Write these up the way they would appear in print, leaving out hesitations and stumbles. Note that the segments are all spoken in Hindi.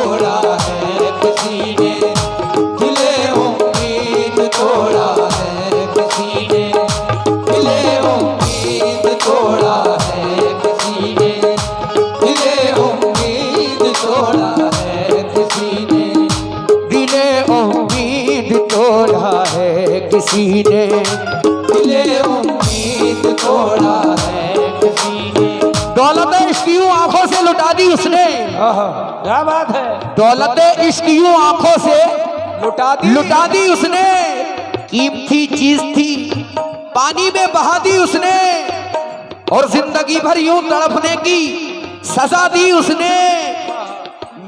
तोड़ा है किसी ने, दिले उम्मीद तोड़ा है किसी ने, दिले उम्मीद तोड़ा है किसी ने, दिले उम्मीद तोड़ा है किसी ने, दिले उम्मीद तोड़ा है किसी ने, दिले उम्मीद तोड़ा है किसी ने। दौलत इश्क यूं आंखों से लुटा दी उसने, क्या बात है, दौलत इश्क यूं आंखों से लुटा दी उसने, कीमती चीज थी पानी में बहा दी उसने, और जिंदगी भर यूं तड़पने की सजा दी उसने,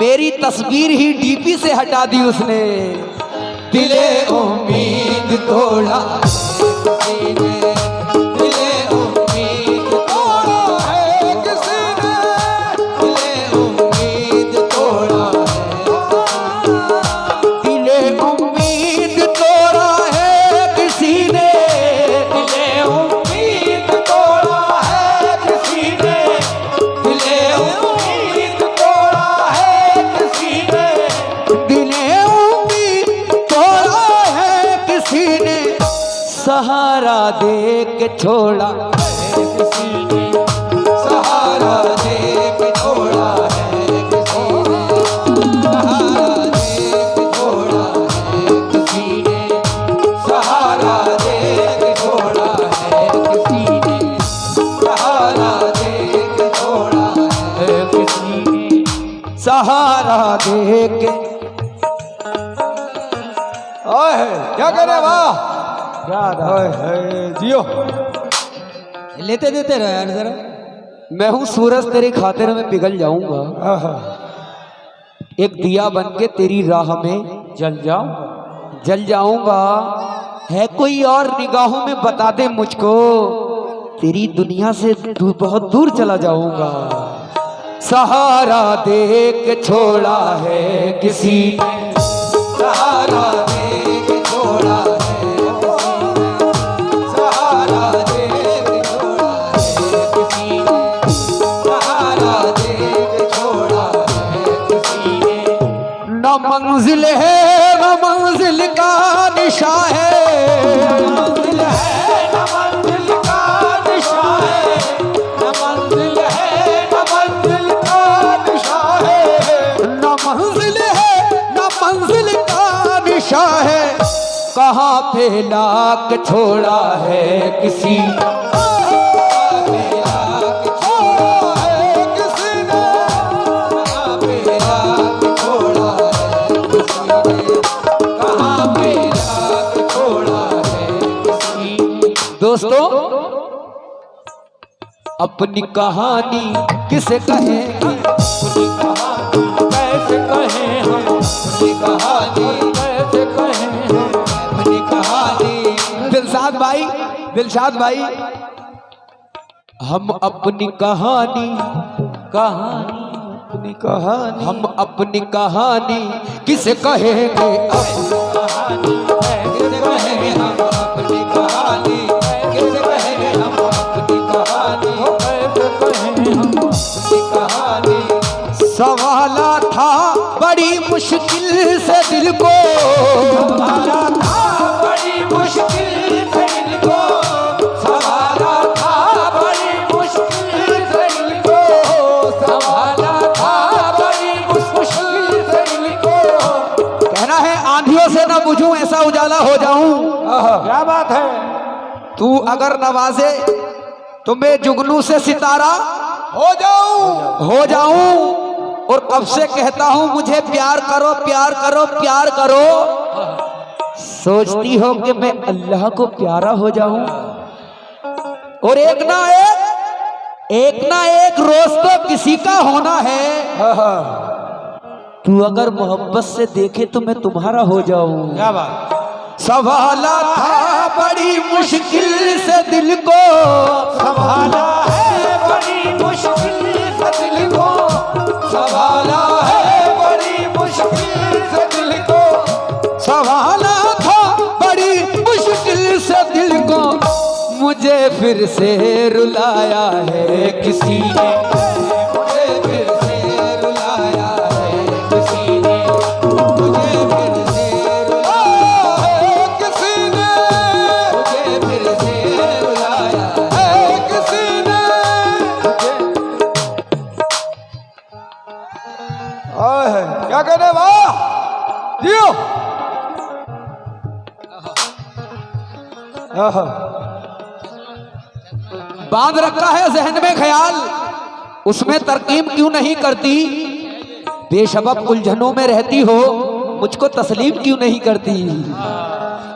मेरी तस्वीर ही डीपी से हटा दी उसने। दिले उम्मीद तोड़ा किसी ने, दिले उम्मीद तोड़ा है किसी ने, दिले उम्मीद तोड़ा है, दिले उम्मीद तोड़ा है किसी ने, दिले उम्मीद तोड़ा है किसी ने, दिले उम्मीद तोड़ा है किसी ने, दिले उम्मीद तोड़ा है किसी ने, सहारा दे के छोड़ा है किसी ने, सहारा दे के छोड़ा है किसी ने, सहारा दे के छोड़ा है किसी ने, सहारा दे के छोड़ा है किसी ने, सहारा दे के छोड़ा है किसी ने, सहारा दे के। ओए क्या करे, वाह क्या जियो, लेते देते रहो यार जरा। मैं हूं सूरज तेरी खातिर में पिघल जाऊंगा, एक दिया बन के तेरी राह में जल जाऊंगा, है कोई और निगाहों में बता दे मुझको, तेरी दुनिया से बहुत दूर चला जाऊंगा। सहारा दे के छोड़ा है किसी ने, सहारा दे के छोड़ा है, सहारा दे के छोड़ा है किसी ने, सहारा दे के छोड़ा है किसी ने। न मंजिल है न मंजिल का निशा है, न मंजिल है न मंजिल का निशा है, न मंजिल है न मंजिल का निशा है, न मंजिल है न मंजिल का निशा है, कहाँ पे लाक छोड़ा है किसी ने, कहाँ पे लाक छोड़ा है किसी ने, कहाँ पे लाक छोड़ा है किसी ने, कहाँ पे लाक छोड़ा है किसी ने। दोस्तों, अपनी कहानी किसे कहेंगे, अपनी कहानी कैसे कहें हम, अपनी कहानी कैसे कहें हम, अपनी कहानी। दिलशाद भाई, हम अपनी कहानी अपनी कहानी, हम अपनी कहानी किसे कहेंगे, अपनी कहानी किसे कहेंगे हम, अपनी कहानी किसे कहेंगे हम, अपनी कहानी कैसे कहें हम, अपनी कहानी। सवाला था बड़ी मुश्किल से दिल को, सवाला था बड़ी मुश्किल से दिल को, सवाला था बड़ी मुश्किल से दिल को, सवाला था बड़ी मुश्किल से दिल को। कहना है आंधियों से न बुझूं ऐसा उजाला हो जाऊं। क्या बात है, तू अगर नवाजे तो मैं जुगनू से सितारा हो जाऊं, और कब से कहता हूं मुझे प्यार करो प्यार करो प्यार करो, सोचती हो कि मैं अल्लाह को प्यारा हो जाऊं। और एक ना एक रोज तो किसी का होना है, तू अगर मोहब्बत से देखे तो मैं तुम्हारा हो जाऊं। क्या बात, संभाला था बड़ी मुश्किल से दिल को, संभाला है बड़ी मुश्किल से दिल को, संभाला है बड़ी मुश्किल से दिल को, संभाला था बड़ी मुश्किल से दिल को, मुझे फिर से रुलाया है किसी ने, मुझे फिर से रुलाया है किसी ओए क्या कहने वाह जियो। आहा, बांध रखा है जहन में ख्याल, उसमें तरकीब क्यों नहीं करती? बेशबब उलझनों में रहती हो, मुझको तस्लीम क्यों नहीं करती?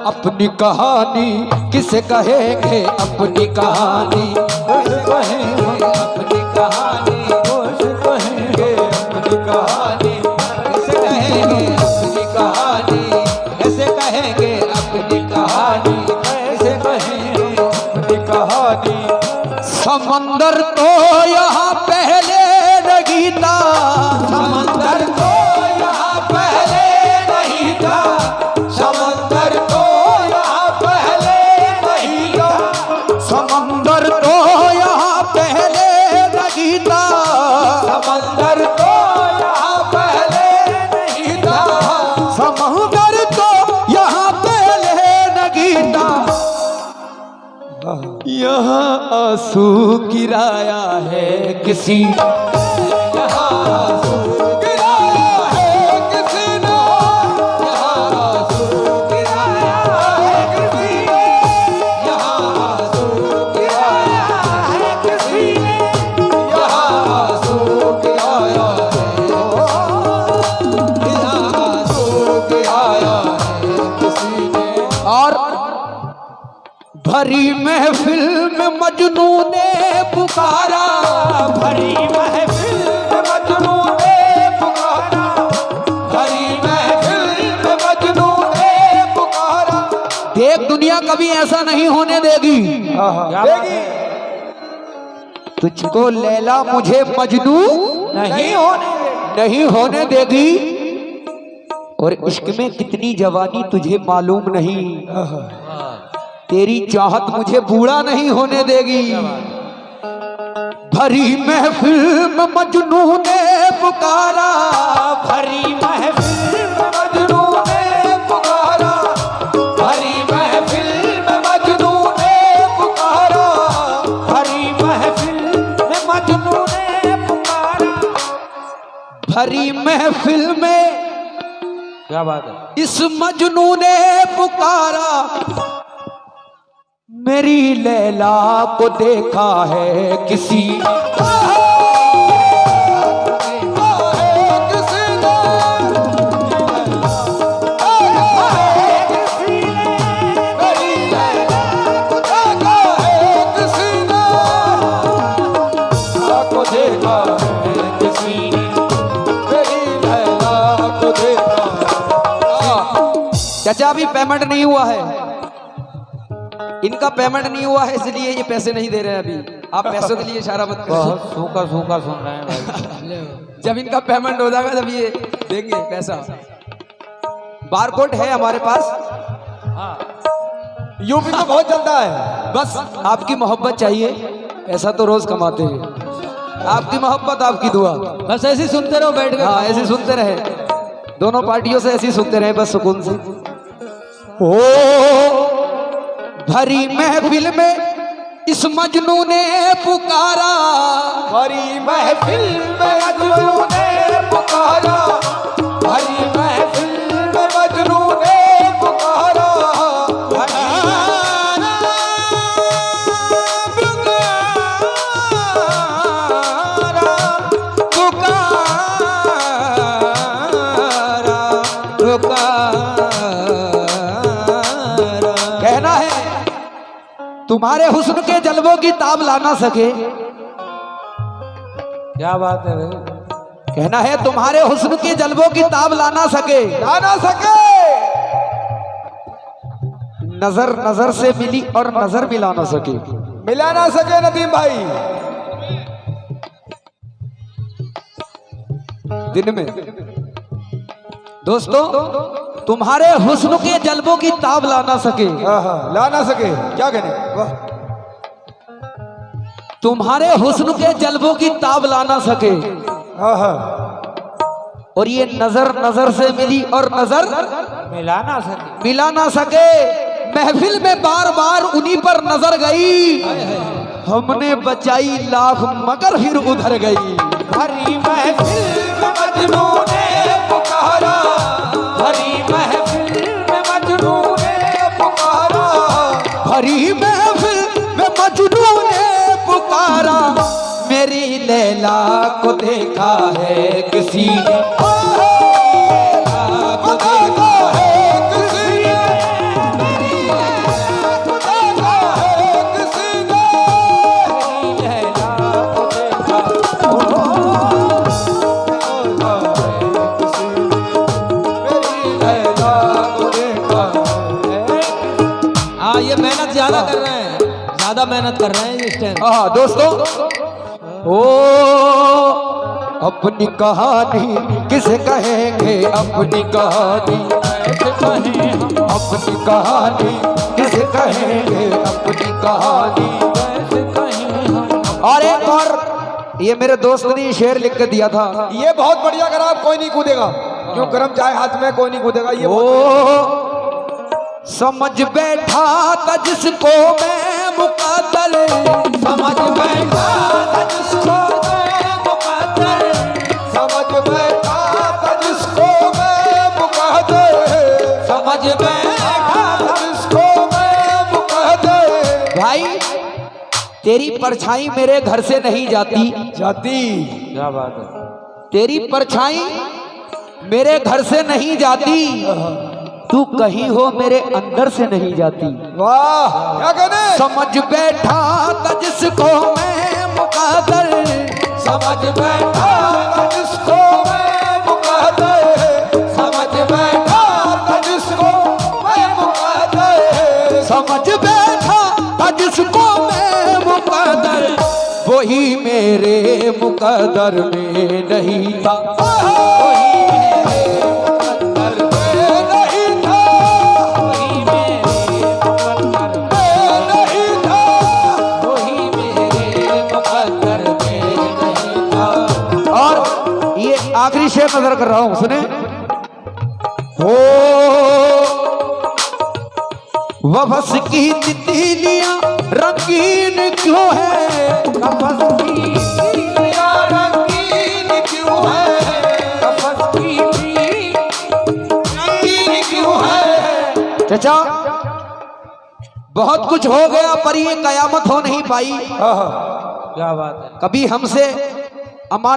अपनी कहानी किसे कहेंगे, अपनी कहानी कैसे कहेंगे अपनी कहानी कैसे कहेंगे अपनी कहानी कैसे कहेंगे अपनी कहानी, कैसे कहेंगे अपनी कहानी, कैसे कहेंगे अपनी कहानी। समंदर तो यहाँ पहले नहीं था, समंदर तो यहाँ पहले नहीं था, समंदर तो यहाँ पहले नहीं था, समंदर तो यहाँ पहले नहीं था, समंदर तो यहाँ पहले नहीं था, समंदर तो यहाँ पहले नहीं था। यहाँ आंसू गिराया है किसी, यहाँ आंसू गिराया है किसी ने, यहाँ आंसू गिराया है किसी ने, यहाँ आंसू गिराया है किसी ने, यहाँ आंसू गिराया है, यहाँ आंसू गिराया है किसी ने। और भरी महफिल में मजनू ने पुकारा, भरी महफिल में मजनू ने पुकारा, भरी महफिल में मजनू ने पुकारा। देख दुनिया कभी ऐसा नहीं होने देगी, देगी तुझको लैला मुझे मजनू नहीं होने नहीं होने देगी। और इश्क में कितनी जवानी तुझे मालूम नहीं, तेरी चाहत मुझे बूढ़ा नहीं होने देगी। भरी महफिल में मजनू ने पुकारा, भरी महफिल में मजनू ने पुकारा, भरी महफिल में मजनू ने पुकारा, भरी महफिल में मजनू ने पुकारा। भरी महफिल में क्या बात है। इस मजनू ने पुकारा, मेरी लैला को देखा है किसी, चाचा अभी पेमेंट नहीं हुआ है, इनका पेमेंट नहीं हुआ है इसलिए ये पैसे नहीं दे रहे हैं अभी। आप पैसों के लिए इशारा मत करो, बहुत सूखा सूखा सुन रहे हैं भाई। जब इनका पेमेंट हो जाएगा तब ये देंगे पैसा। बारकोड है हमारे पास, यूपी में बहुत चलता है। बस आपकी मोहब्बत चाहिए, पैसा तो रोज कमाते हैं। आपकी मोहब्बत आपकी दुआ, बस ऐसे सुनते रहो बैठ कर। हाँ ऐसे सुनते रहे, दोनों पार्टियों से ऐसे सुनते रहे बस सुकून से। ओ भरी महफिल में इस मजनू ने पुकारा, भरी महफिल में मजनू ने पुकारा, भरी महफिल में मजनू ने पुकारा, कहना है तुम्हारे हुस्न के जलवों की ताब ला ना सके। क्या बात है भाई। कहना है तुम्हारे हुस्न के जलवों की ताब ला ना सके, ला ना सके। नजर नजर से मिली और नजर मिला ना सके। मिला ना सके नदीम भाई। दिन में दोस्तों तुम्हारे हुस्न के जलवों की ताब ला ना सके, ला ना सके। क्या कहने वाह। तुम्हारे हुस्न के जलवों की ताब ला ना सके। और ये नजर नजर से मिली और नजर मिला ना सके। मिला ना सके। महफिल में बार बार उन्हीं पर नजर गई, हमने बचाई लाख मगर फिर उधर गई। भरी महफिल में मजनू देखा है किसी ने, हाँ ये मेहनत ज्यादा कर रहे हैं, ज्यादा मेहनत कर रहे हैं इस टाइम। हाँ दोस्तों, ओ अपनी कहानी किसे कहेंगे, अपनी कहानी कैसे कहें हम, अपनी कहानी किसे कहेंगे, अपनी कहानी। कैसे कहें हम। और एक और, ये मेरे दोस्त ने शेर लिख के दिया था, ये बहुत बढ़िया करा। आप कोई नहीं कूदेगा, क्यों गरम चाय हाथ में, कोई नहीं कूदेगा। ये ओ समझ बैठा था जिसको मैं मुकद्दर, समझ बैठा था जिसको मैं मुकद्दर, समझ बैठा था जिसको मैं मुकद्दर, समझ बैठा था जिसको मैं मुकद्दर। भाई तेरी परछाई मेरे घर से नहीं जाती, जाती क्या बात है। तेरी परछाई मेरे घर से नहीं जाती, तू कहीं हो मेरे अंदर से नहीं जाती। वाह क्या कहने। समझ बैठा था जिसको मैं मुकद्दर, समझ बैठा था जिसको मैं मुकद्दर, समझ बैठा था जिसको मैं मुकद्दर, समझ बैठा था जिसको मैं मुकद्दर, वही मेरे मुकद्दर में नहीं था, वही मेरे मुकद्दर में नहीं था, वही मेरे मुकद्दर नहीं था। वही मेरे मुकद्दर में नहीं था। और ये आखिरी शेर नजर कर रहा हूं, सुने। हो वफस की तितलियां रंगीन क्यों है, कफस की तितलियां रंगीन क्यों है, कफस की रंगीन क्यों है। चाचा बहुत कुछ हो गया पर ये कयामत हो नहीं पाई, क्या बात है। कभी हमसे अमान